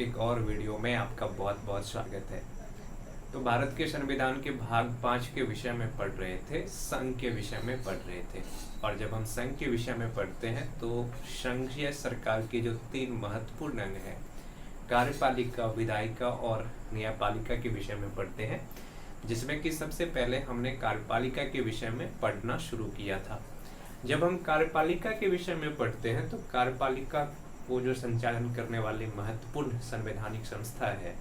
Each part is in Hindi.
एक और वीडियो में आपका बहुत बहुत स्वागत है। तो भारत के संविधान के भाग 5 के विषय में पढ़ रहे थे, संघ के विषय में पढ़ रहे थे। और जब हम संघ के विषय में पढ़ते हैं तो संघीय सरकार के जो 3 महत्वपूर्ण अंग हैं, कार्यपालिका, विधायिका और न्यायपालिका के विषय में पढ़ते हैं, जिसमें कि सबसे पहले हमने कार्यपालिका के विषय में पढ़ना शुरू किया था। जब हम कार्यपालिका के विषय में पढ़ते हैं तो कार्यपालिका को जो संचालन करने वाली महत्वपूर्ण संवैधानिक संस्था है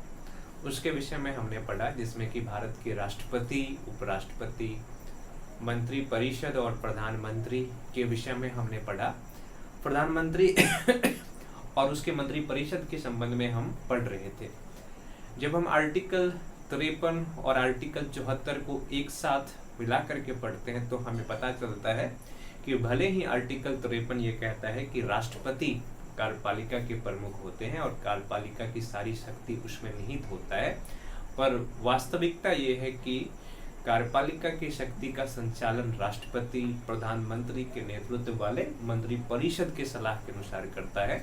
उसके विषय में हमने पढ़ा, जिसमें कि भारत के राष्ट्रपति, उपराष्ट्रपति, मंत्री परिषद और प्रधानमंत्री के विषय में हमने पढ़ा। प्रधानमंत्री और उसके मंत्री परिषद के संबंध में हम पढ़ रहे थे। जब हम आर्टिकल 53 और आर्टिकल 74 को एक साथ मिला करके पढ़ते हैं तो हमें पता चलता है कि भले ही आर्टिकल 53 ये कहता है कि राष्ट्रपति कार्यपालिका के प्रमुख होते हैं और कार्यपालिका की सारी शक्ति उसमें निहित होता है, पर वास्तविकता ये है कि कार्यपालिका की शक्ति का संचालन राष्ट्रपति, प्रधानमंत्री के नेतृत्व वाले मंत्री परिषद के सलाह के अनुसार करता है।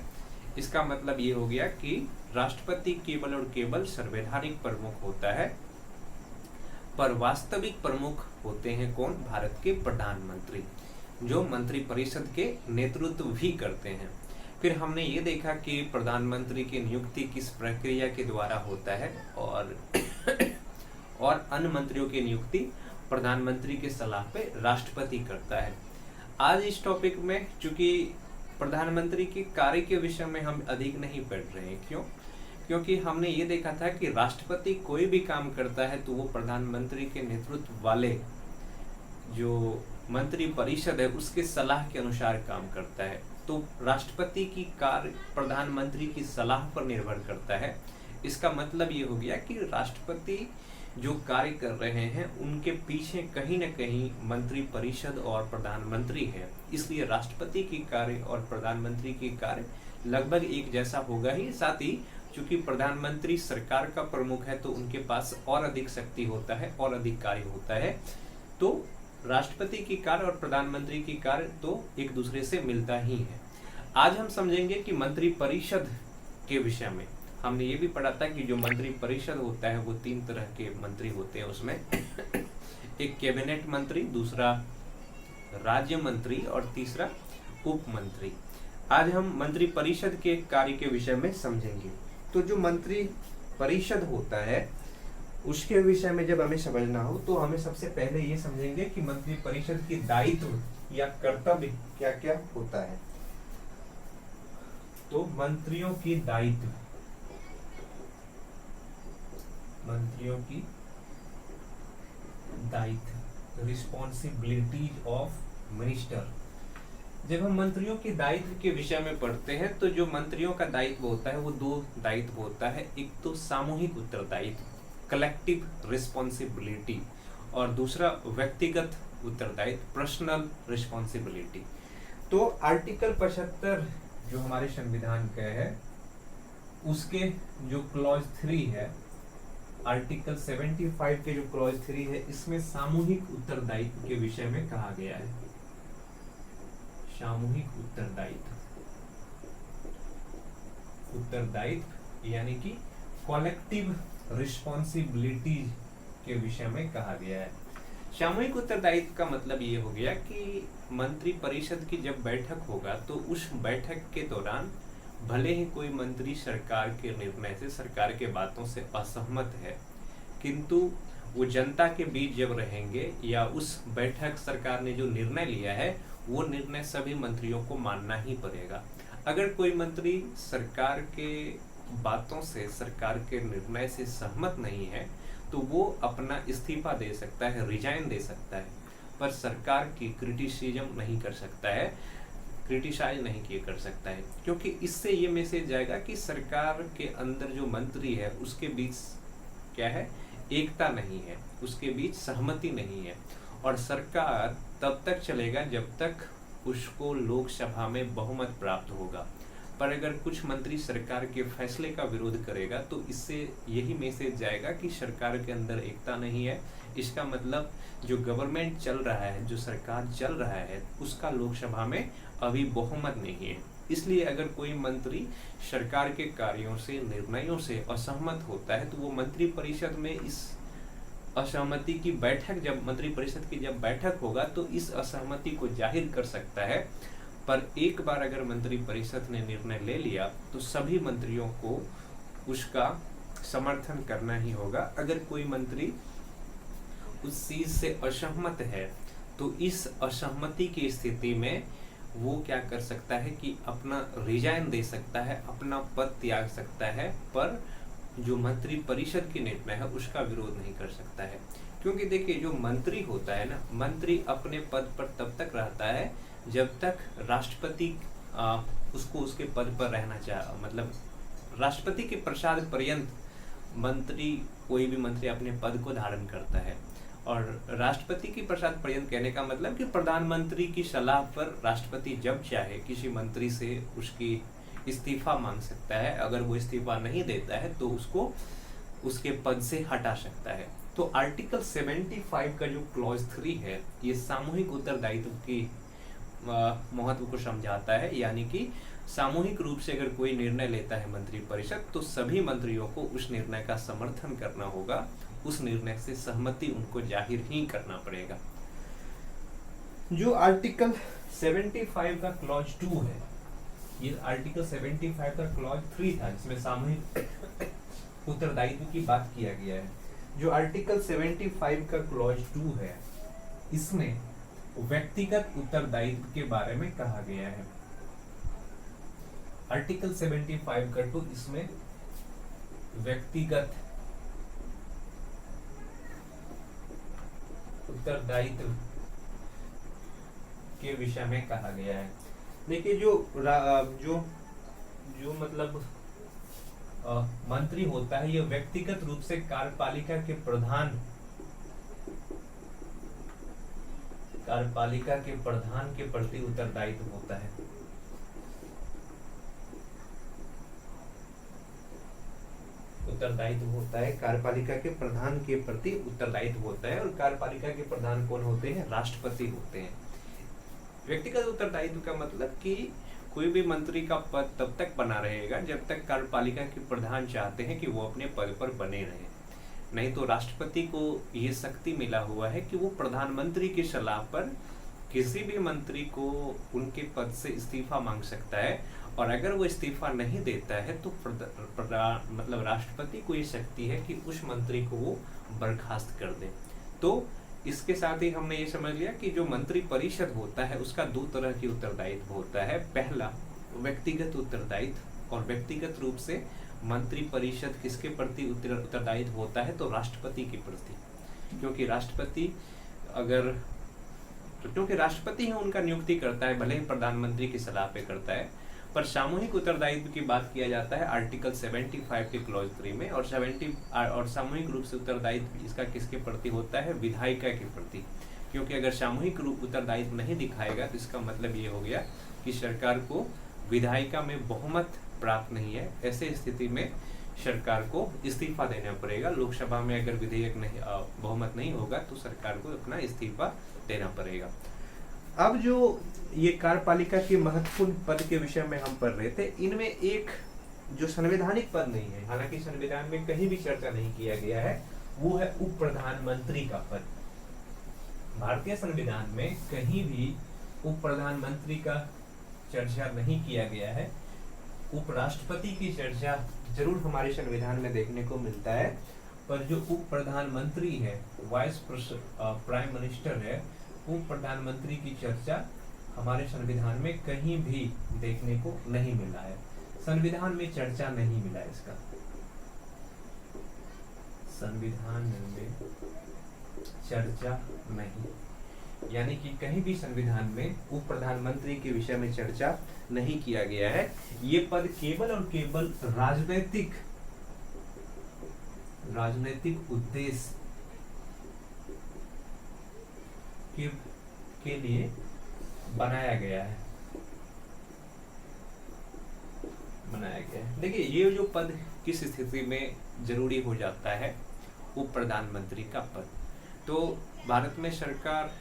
इसका मतलब ये हो गया कि राष्ट्रपति केवल और केवल संवैधानिक प्रमुख होता है, पर वास्तविक प्रमुख होते हैं कौन? भारत के प्रधानमंत्री, जो मंत्री परिषद के नेतृत्व भी करते हैं। फिर हमने ये देखा कि प्रधानमंत्री की नियुक्ति किस प्रक्रिया के द्वारा होता है और अन्य मंत्रियों की नियुक्ति प्रधानमंत्री के सलाह पे राष्ट्रपति करता है। आज इस टॉपिक में चूंकि प्रधानमंत्री के कार्य के विषय में हम अधिक नहीं पढ़ रहे हैं। क्यों? क्योंकि हमने ये देखा था कि राष्ट्रपति कोई भी काम करता है तो वो प्रधानमंत्री के नेतृत्व वाले जो मंत्री परिषद है उसके सलाह के अनुसार काम करता है। तो राष्ट्रपति की कार्य प्रधानमंत्री की सलाह पर निर्भर करता है। इसका मतलब ये हो गया कि राष्ट्रपति जो कार्य कर रहे हैं उनके पीछे कहीं न कहीं मंत्री परिषद और प्रधानमंत्री है। इसलिए राष्ट्रपति की कार्य और प्रधानमंत्री की कार्य लगभग एक जैसा होगा ही। साथ ही चूंकि प्रधानमंत्री सरकार का प्रमुख है तो उनके पास और अधिक शक्ति होता है और अधिक कार्य होता है। तो राष्ट्रपति की कार्य और प्रधानमंत्री की कार्य तो एक दूसरे से मिलता ही है। आज हम समझेंगे कि मंत्री परिषद के विषय में हमने ये भी पढ़ा था कि जो मंत्री परिषद होता है वो 3 तरह के मंत्री होते हैं। उसमें एक कैबिनेट मंत्री, दूसरा राज्य मंत्री और तीसरा उप मंत्री। आज हम मंत्री परिषद के कार्य के विषय में समझेंगे। तो जो मंत्री परिषद होता है उसके विषय में जब हमें समझना हो तो हमें सबसे पहले ये समझेंगे कि मंत्री परिषद की दायित्व या कर्तव्य क्या क्या होता है। तो मंत्रियों की दायित्व, रिस्पॉन्सिबिलिटीज ऑफ मिनिस्टर। जब हम मंत्रियों के दायित्व के विषय में पढ़ते हैं तो जो मंत्रियों का दायित्व होता है वो 2 दायित्व होता है। एक तो सामूहिक उत्तरदायित्व, कलेक्टिव रिस्पॉन्सिबिलिटी, और दूसरा व्यक्तिगत उत्तरदायित्व, पर्सनल रिस्पॉन्सिबिलिटी। तो आर्टिकल 75 जो हमारे संविधान का है उसके जो क्लॉज 3 है, आर्टिकल 75 के जो क्लॉज 3 है, इसमें सामूहिक उत्तरदायित्व के विषय में कहा गया है। सामूहिक उत्तरदायित्व यानी कि कलेक्टिव रिस्पॉन्सिबिलिटीज के विषय में कहा गया है। सामूहिक उत्तरदायित्व का मतलब ये हो गया कि मंत्री परिषद की जब बैठक होगा तो उस बैठक के दौरान भले ही कोई मंत्री सरकार के निर्णय से, सरकार के बातों से असहमत है, किंतु वो जनता के बीच जब रहेंगे या उस बैठक सरकार ने जो निर्णय लिया है वो निर्णय सभी मंत्रियों को मानना ही पड़ेगा। अगर कोई मंत्री सरकार के बातों से, सरकार के निर्णय से सहमत नहीं है तो वो अपना इस्तीफा दे सकता है, रिजाइन दे सकता है, पर सरकार की क्रिटिसिज्म नहीं कर सकता है, क्रिटिसाइज नहीं कर सकता है। क्योंकि इससे ये मैसेज जाएगा कि सरकार के अंदर जो मंत्री है उसके बीच क्या है, एकता नहीं है, उसके बीच सहमति नहीं है। और सरकार तब तक चलेगा जब तक उसको लोकसभा में बहुमत प्राप्त होगा। पर अगर कुछ मंत्री सरकार के फैसले का विरोध करेगा तो इससे यही मैसेज जाएगा कि सरकार के अंदर एकता नहीं है। इसका मतलब जो गवर्नमेंट चल रहा है, जो सरकार चल रहा है, उसका लोकसभा में अभी बहुमत नहीं है। इसलिए अगर कोई मंत्री सरकार के कार्यों से, निर्णयों से असहमत होता है तो वो मंत्री परिषद में इस असहमति की बैठक, जब मंत्री परिषद की जब बैठक होगा तो इस असहमति को जाहिर कर सकता है। पर एक बार अगर मंत्री परिषद ने निर्णय ले लिया तो सभी मंत्रियों को उसका समर्थन करना ही होगा। अगर कोई मंत्री उस चीज से असहमत है तो इस असहमति की स्थिति में वो क्या कर सकता है कि अपना रिजाइन दे सकता है, अपना पद त्याग सकता है, पर जो मंत्री परिषद की निर्णय है उसका विरोध नहीं कर सकता है। क्योंकि देखिए, जो मंत्री होता है ना, मंत्री अपने पद पर तब तक रहता है जब तक राष्ट्रपति उसको उसके पद पर रहना चाहे, मतलब राष्ट्रपति के प्रसाद पर्यंत मंत्री, कोई भी मंत्री अपने पद को धारण करता है। और राष्ट्रपति की प्रसाद पर्यंत कहने का मतलब कि प्रधानमंत्री की सलाह पर राष्ट्रपति जब चाहे किसी मंत्री से उसकी इस्तीफा मांग सकता है। अगर वो इस्तीफा नहीं देता है तो उसको उसके पद से हटा सकता है। तो आर्टिकल 75 का जो क्लॉज 3 है, ये सामूहिक उत्तरदायित्व की महत्व को समझाता है। यानी कि सामूहिक रूप से अगर कोई निर्णय लेता है मंत्री परिषद तो सभी मंत्रियों को उस निर्णय का समर्थन करना होगा, उस निर्णय से सहमति उनको जाहिर ही करना पड़ेगा। जो आर्टिकल 75 का क्लॉज 2 है, ये आर्टिकल 75 का क्लॉज 3 था जिसमें सामूहिक उत्तरदायित्व की बात किया गया है। जो आर्टिकल 75 का क्लॉज 2 है, इसमें व्यक्तिगत उत्तरदायित्व के बारे में कहा गया है। आर्टिकल 75 का 2 इसमें व्यक्तिगत उत्तरदायित्व के विषय में कहा गया है। देखिए, जो मतलब मंत्री होता है, यह व्यक्तिगत रूप से कार्यपालिका के प्रधान के प्रति उत्तरदायित्व होता है। कार्यपालिका के प्रधान के प्रति उत्तरदायित्व होता है। और कार्यपालिका के प्रधान कौन होते हैं? राष्ट्रपति होते हैं। व्यक्तिगत उत्तरदायित्व का मतलब कि कोई भी मंत्री का पद तब तक बना रहेगा जब तक कार्यपालिका के प्रधान चाहते हैं कि वो अपने पद पर बने रहें। नहीं तो राष्ट्रपति को ये शक्ति मिला हुआ है कि वो प्रधानमंत्री की सलाह पर किसी भी मंत्री को उनके पद से इस्तीफा मांग सकता है। और अगर वो इस्तीफा नहीं देता है तो मतलब राष्ट्रपति को ये शक्ति है कि उस मंत्री को वो बर्खास्त कर दे। तो इसके साथ ही हमने ये समझ लिया कि जो मंत्री परिषद होता है उसका 2 तरह की उत्तरदायित्व होता है। पहला, व्यक्तिगत उत्तरदायित्व, और व्यक्तिगत रूप से मंत्री परिषद किसके प्रति उत्तरदायित्व होता है? तो राष्ट्रपति के प्रति। क्योंकि राष्ट्रपति ही उनका नियुक्ति करता है, भले ही प्रधानमंत्री की सलाह पे करता है। पर सामूहिक उत्तरदायित्व की बात किया जाता है आर्टिकल 75 के क्लॉज 3 में। और सामूहिक रूप से उत्तरदायित्व इसका किसके प्रति होता है? विधायिका के प्रति। क्योंकि अगर सामूहिक रूप उत्तरदायित्व नहीं दिखाएगा तो इसका मतलब ये हो गया कि सरकार को विधायिका में बहुमत प्राप्त नहीं है। ऐसे स्थिति में सरकार को इस्तीफा देना पड़ेगा। लोकसभा में अगर विधेयक नहीं बहुमत नहीं होगा तो सरकार को अपना इस्तीफा देना पड़ेगा। अब जो ये कार्यपालिका के महत्वपूर्ण पद के विषय में हम पढ़ रहे थे, इनमें एक जो संवैधानिक पद नहीं है, हालांकि संविधान में कहीं भी चर्चा नहीं किया गया है, वो है उप प्रधानमंत्री का पद। भारतीय संविधान में कहीं भी उप प्रधानमंत्री का चर्चा नहीं किया गया है। उपराष्ट्रपति की चर्चा जरूर हमारे संविधान में देखने को मिलता है, पर जो उप प्रधानमंत्री है, वाइस प्राइम मिनिस्टर है, उप प्रधानमंत्री की चर्चा हमारे संविधान में कहीं भी देखने को नहीं मिला है। संविधान में चर्चा नहीं मिला इसका, संविधान में चर्चा नहीं, यानी कि कहीं भी संविधान में उप प्रधानमंत्री के विषय में चर्चा नहीं किया गया है। ये पद केवल और केवल राजनैतिक उद्देश्य के लिए बनाया गया है। देखिए, ये जो पद किस स्थिति में जरूरी हो जाता है, उप प्रधानमंत्री का पद, तो भारत में सरकार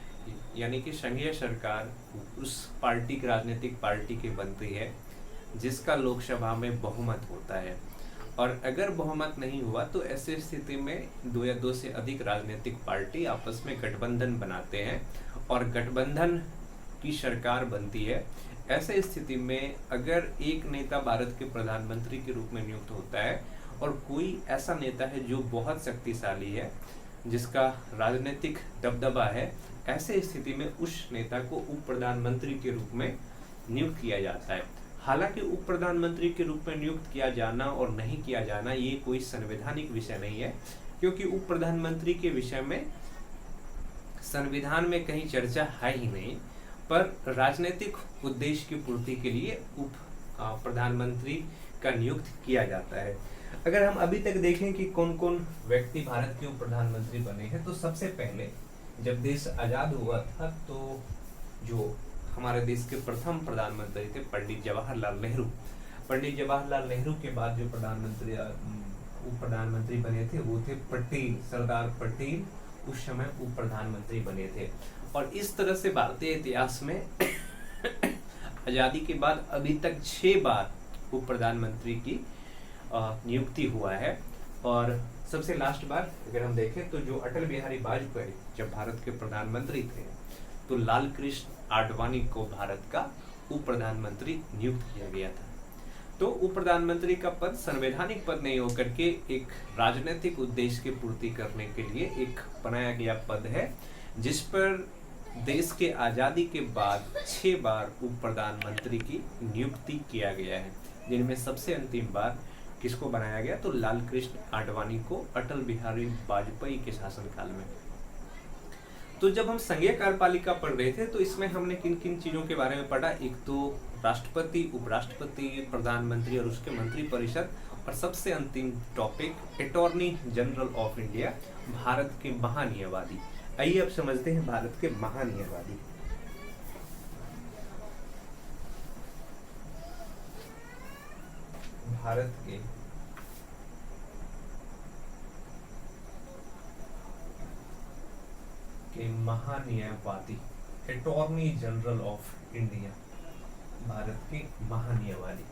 यानी कि संघीय सरकार उस पार्टी की, राजनीतिक पार्टी की बनती है जिसका लोकसभा में बहुमत होता है। और अगर बहुमत नहीं हुआ तो ऐसी स्थिति में दो या दो से अधिक राजनीतिक पार्टी आपस में गठबंधन बनाते हैं और गठबंधन की सरकार बनती है। ऐसे स्थिति में अगर एक नेता भारत के प्रधानमंत्री के रूप में नियुक्त होता है और कोई ऐसा नेता है जो बहुत शक्तिशाली है, जिसका राजनीतिक दबदबा है, ऐसे स्थिति में उस नेता को उप प्रधानमंत्री के रूप में नियुक्त किया जाता है। हालांकि उप प्रधानमंत्री के रूप में नियुक्त किया जाना और नहीं किया जाना ये कोई संवैधानिक विषय नहीं है, क्योंकि उप प्रधानमंत्री के विषय में संविधान में कहीं चर्चा है ही नहीं। पर राजनीतिक उद्देश्य की पूर्ति के लिए उप प्रधानमंत्री का नियुक्त किया जाता है। अगर हम अभी तक देखें कि कौन कौन व्यक्ति भारत के उप प्रधानमंत्री बने हैं, तो सबसे पहले जब देश आजाद हुआ था तो जो हमारे देश के प्रथम प्रधानमंत्री थे पंडित जवाहरलाल नेहरू। पंडित जवाहरलाल नेहरू के बाद जो उप प्रधानमंत्री बने थे वो थे पटेल, सरदार पटेल उस समय उप प्रधानमंत्री बने थे। और इस तरह से भारतीय इतिहास में आजादी के बाद अभी तक 6 बार उप प्रधानमंत्री की नियुक्ति हुआ है। और सबसे लास्ट बार अगर हम देखें तो जो अटल बिहारी वाजपेयी जब भारत के प्रधानमंत्री थे तो लाल कृष्ण आडवाणी को भारत का उप प्रधानमंत्री नियुक्त किया गया था। तो उप प्रधानमंत्री का पद संवैधानिक पद नहीं होकर के एक राजनीतिक उद्देश्य की पूर्ति करने के लिए एक बनाया गया पद है, जिस पर देश के आजादी के बाद 6 बार उप प्रधानमंत्री की नियुक्ति किया गया है, जिनमें सबसे अंतिम बार किसको बनाया गया तो लाल कृष्ण आडवाणी को अटल बिहारी वाजपेयी के शासनकाल में। तो जब हम संघीय कार्यपालिका पढ़ रहे थे तो इसमें हमने किन किन चीजों के बारे में पढ़ा, एक तो राष्ट्रपति, उपराष्ट्रपति, प्रधानमंत्री और उसके मंत्रिपरिषद, और सबसे अंतिम topic attorney general of India, भारत के महान्यायवादी। आइए अब समझते हैं भारत के महान्यायवादी। भारत के महान्यायवादी, अटॉर्नी जनरल ऑफ इंडिया, भारत के महान्यायवादी।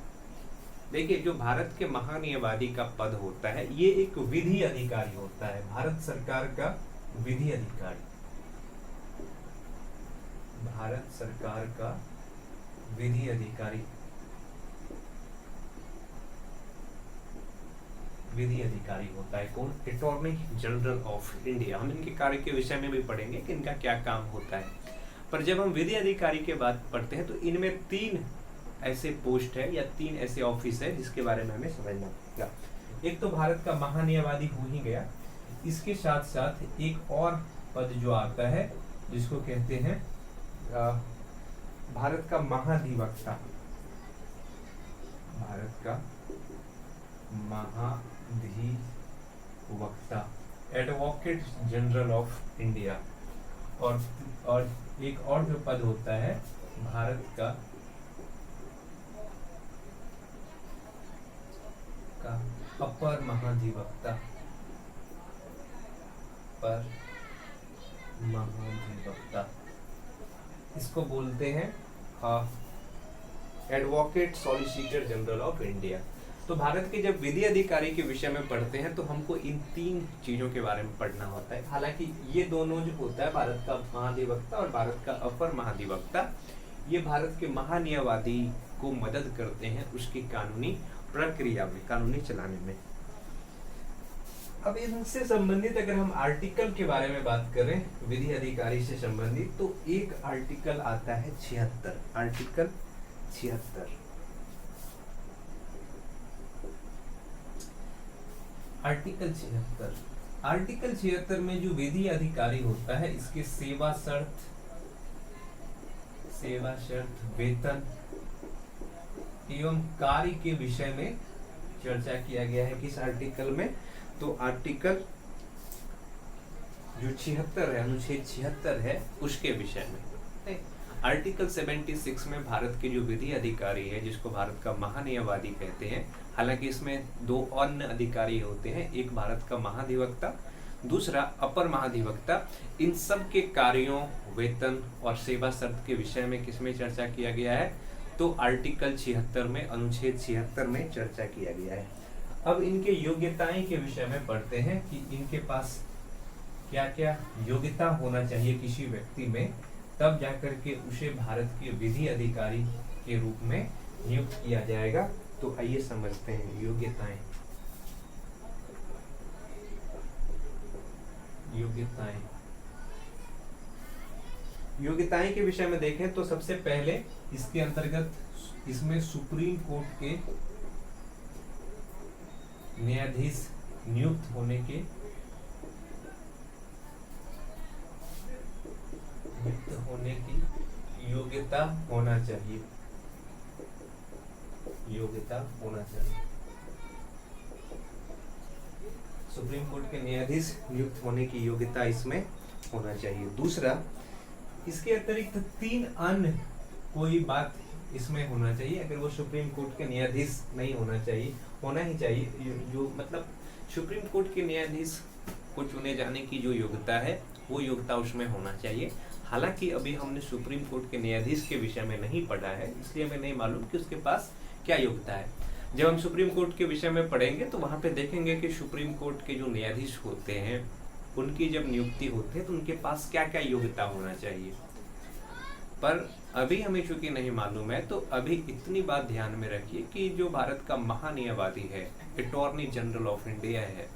देखिए, जो भारत के महान्यायवादी का पद होता है ये एक विधि अधिकारी होता है, भारत सरकार का विधि अधिकारी, भारत सरकार का विधि अधिकारी, विधि अधिकारी होता है कौन, अटॉर्नी जनरल ऑफ इंडिया। हम इनके कार्य के विषय में भी पढ़ेंगे कि इनका क्या काम होता है। पर जब हम विधि अधिकारी के बात पढ़ते हैं तो इनमें 3 ऐसे पोस्ट है या 3 ऐसे ऑफिस है जिसके बारे में हमें समझना पड़ेगा। एक तो भारत का महान्यायवादी हो ही गया, इसके साथ साथ एक और पद जो आता है जिसको कहते हैं भारत का महाधिवक्ता, भारत का महाधिवक्ता, एडवोकेट जनरल ऑफ इंडिया। और एक और जो पद होता है भारत का अपर महाधिवक्ता, पर महाधिवक्ता, इसको बोलते हैं advocate solicitor general of India. तो भारत के जब विधि अधिकारी के विषय में पढ़ते हैं तो हमको इन 3 चीजों के बारे में पढ़ना होता है। हालांकि ये दोनों जो होता है भारत का महाधिवक्ता और भारत का अपर महाधिवक्ता, ये भारत के महान्यायवादी को मदद करते हैं उसकी कानूनी प्रक्रिया में, कानूनी चलाने में। अब इनसे संबंधित अगर हम आर्टिकल के बारे में बात करें विधि अधिकारी से संबंधित, तो एक आर्टिकल आता है 76, आर्टिकल 76। आर्टिकल 76 में जो विधि अधिकारी होता है इसके सेवा शर्त, वेतन एवं कार्य के विषय में चर्चा किया गया है। किस आर्टिकल में, तो आर्टिकल जो 76 है, अनुच्छेद 76 है उसके विषय में। आर्टिकल 76 में भारत के जो विधि अधिकारी है जिसको भारत का महान्यायवादी कहते हैं, हालांकि इसमें 2 अन्य अधिकारी होते हैं, एक भारत का महाधिवक्ता, दूसरा अपर महाधिवक्ता। इन सब के कार्यों, वेतन और सेवा शर्त के विषय में किसमें चर्चा किया गया है, तो आर्टिकल 76 में, अनुच्छेद 76 में चर्चा किया गया है। अब इनके योग्यताएं के विषय में पढ़ते हैं कि इनके पास क्या क्या योग्यता होना चाहिए किसी व्यक्ति में, तब जाकर के उसे भारत के विधि अधिकारी के रूप में नियुक्त किया जाएगा। तो आइए समझते हैं योग्यताएं। योग्यताएं के विषय में देखें तो सबसे पहले इसके अंतर्गत इसमें सुप्रीम कोर्ट के न्यायाधीश नियुक्त होने की योग्यता होना चाहिए। सुप्रीम कोर्ट के न्यायाधीश नियुक्त होने की योग्यता इसमें होना चाहिए। दूसरा, इसके अतिरिक्त 3 अन्य कोई बात इसमें होना चाहिए। अगर वो सुप्रीम कोर्ट के न्यायाधीश नहीं होना चाहिए, होना ही चाहिए, जो मतलब सुप्रीम कोर्ट के न्यायाधीश को चुने जाने की जो योग्यता है वो योग्यता उसमें होना चाहिए। हालांकि अभी हमने सुप्रीम कोर्ट के न्यायाधीश के विषय में नहीं पढ़ा है, इसलिए हमें नहीं मालूम कि उसके पास क्या योग्यता है। जब हम सुप्रीम कोर्ट के विषय में पढ़ेंगे तो वहां पे देखेंगे कि सुप्रीम कोर्ट के जो न्यायाधीश होते हैं उनकी जब नियुक्ति होती है तो उनके पास क्या क्या योग्यता होना चाहिए। पर अभी हमें चूंकि नहीं मालूम है, तो अभी इतनी बात ध्यान में रखिए कि जो भारत का महान्यायवादी है, अटॉर्नी जनरल ऑफ इंडिया है,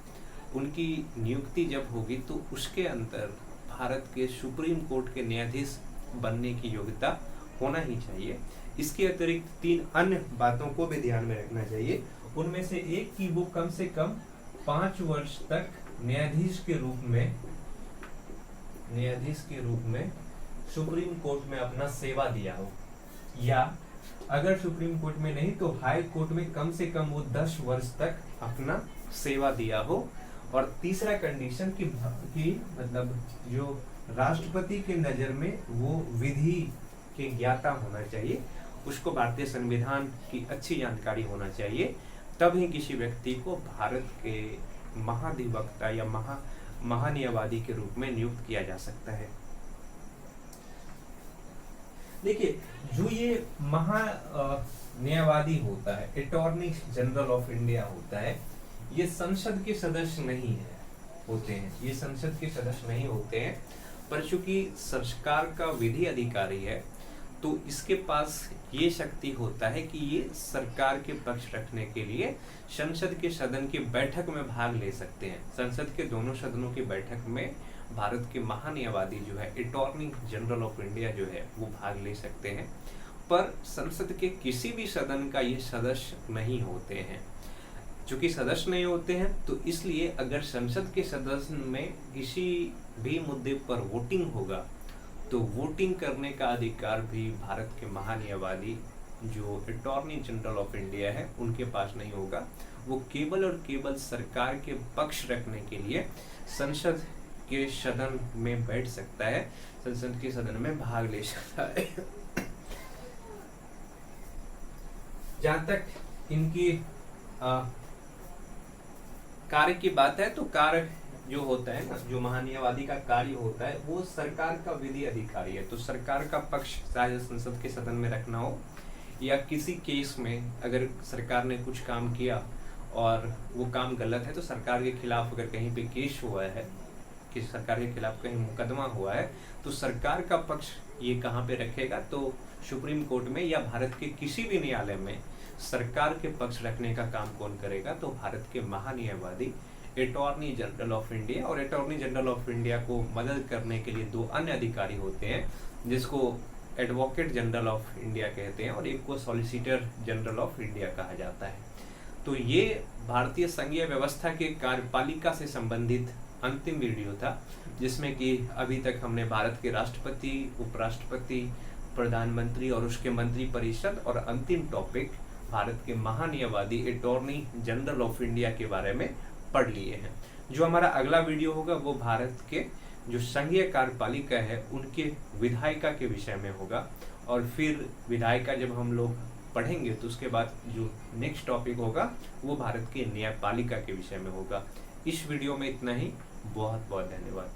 उनकी नियुक्ति जब होगी तो उसके अंदर भारत के सुप्रीम कोर्ट के न्यायाधीश बनने की योग्यता होना ही चाहिए। इसके अतिरिक्त 3 अन्य बातों को भी ध्यान में रखना चाहिए। उनमें से एक कि वो कम से कम 5 वर्ष तक न्यायाधीश के रूप में सुप्रीम कोर्ट में अपना सेवा दिया हो, या अगर सुप्रीम कोर्ट में नहीं तो हाई कोर्ट में कम से कम वो 10 वर्ष तक अपना सेवा दिया हो। और तीसरा कंडीशन कि मतलब जो राष्ट्रपति के नजर में वो विधि के ज्ञाता होना चाहिए, उसको भारतीय संविधान की अच्छी जानकारी होना चाहिए, तभी किसी व्यक्ति को भारत के महाधिवक्ता या महान्यायवादी के रूप में नियुक्त किया जा सकता है। देखिए, जो ये न्यायवादी होता है, अटॉर्नी जनरल ऑफ इंडिया होता है, ये संसद के सदस्य नहीं होते हैं, पर चूंकि सरकार का विधि अधिकारी है तो इसके पास ये शक्ति होता है कि ये सरकार के पक्ष रखने के लिए संसद के सदन की बैठक में भाग ले सकते हैं। संसद के दोनों सदनों की बैठक में भारत के महान्यायवादी जो है, अटॉर्नी जनरल ऑफ इंडिया जो है, वो भाग ले सकते हैं। पर संसद के किसी भी सदन का ये सदस्य नहीं होते हैं। चूंकि सदस्य नहीं होते हैं तो इसलिए अगर संसद के सदस्य में किसी भी मुद्दे पर वोटिंग होगा तो वोटिंग करने का अधिकार भी भारत के महान्यायवादी जो अटॉर्नी जनरल ऑफ इंडिया है उनके पास नहीं होगा। वो केवल और केवल सरकार के पक्ष रखने के लिए संसद के सदन में बैठ सकता है, संसद के सदन में भाग ले सकता है। जहां तक इनकी कार्य की बात है तो कार्य जो होता है ना, जो महान्यायवादी का कार्य होता है वो सरकार का विधि अधिकारी है। तो सरकार का पक्ष चाहे संसद के सदन में रखना हो या किसी केस में अगर सरकार ने कुछ काम किया और वो काम गलत है तो सरकार के खिलाफ अगर कहीं पे केस हुआ है, कि सरकार के खिलाफ कहीं मुकदमा हुआ है, तो सरकार का पक्ष ये कहाँ पे रखेगा, तो सुप्रीम कोर्ट में या भारत के किसी भी न्यायालय में सरकार के पक्ष रखने का काम कौन करेगा, तो भारत के महान्यायवादी अटॉर्नी जनरल ऑफ इंडिया। और अटॉर्नी जनरल ऑफ इंडिया को मदद करने के लिए 2 अन्य अधिकारी होते हैं, जिसको एडवोकेट जनरल ऑफ इंडिया कहते हैं और एक को सॉलिसिटर जनरल ऑफ इंडिया कहा जाता है। तो ये भारतीय संघीय व्यवस्था के कार्यपालिका से संबंधित अंतिम वीडियो था, जिसमें कि अभी तक हमने भारत के राष्ट्रपति, उपराष्ट्रपति, प्रधानमंत्री और उसके मंत्री परिषद और अंतिम टॉपिक भारत के महान्यायवादी अटॉर्नी जनरल ऑफ इंडिया के बारे में पढ़ लिए हैं। जो हमारा अगला वीडियो होगा वो भारत के जो संघीय कार्यपालिका है उनके विधायिका के विषय में होगा, और फिर विधायिका जब हम लोग पढ़ेंगे तो उसके बाद जो नेक्स्ट टॉपिक होगा वो भारत के न्यायपालिका के विषय में होगा। इस वीडियो में इतना ही। बहुत बहुत धन्यवाद।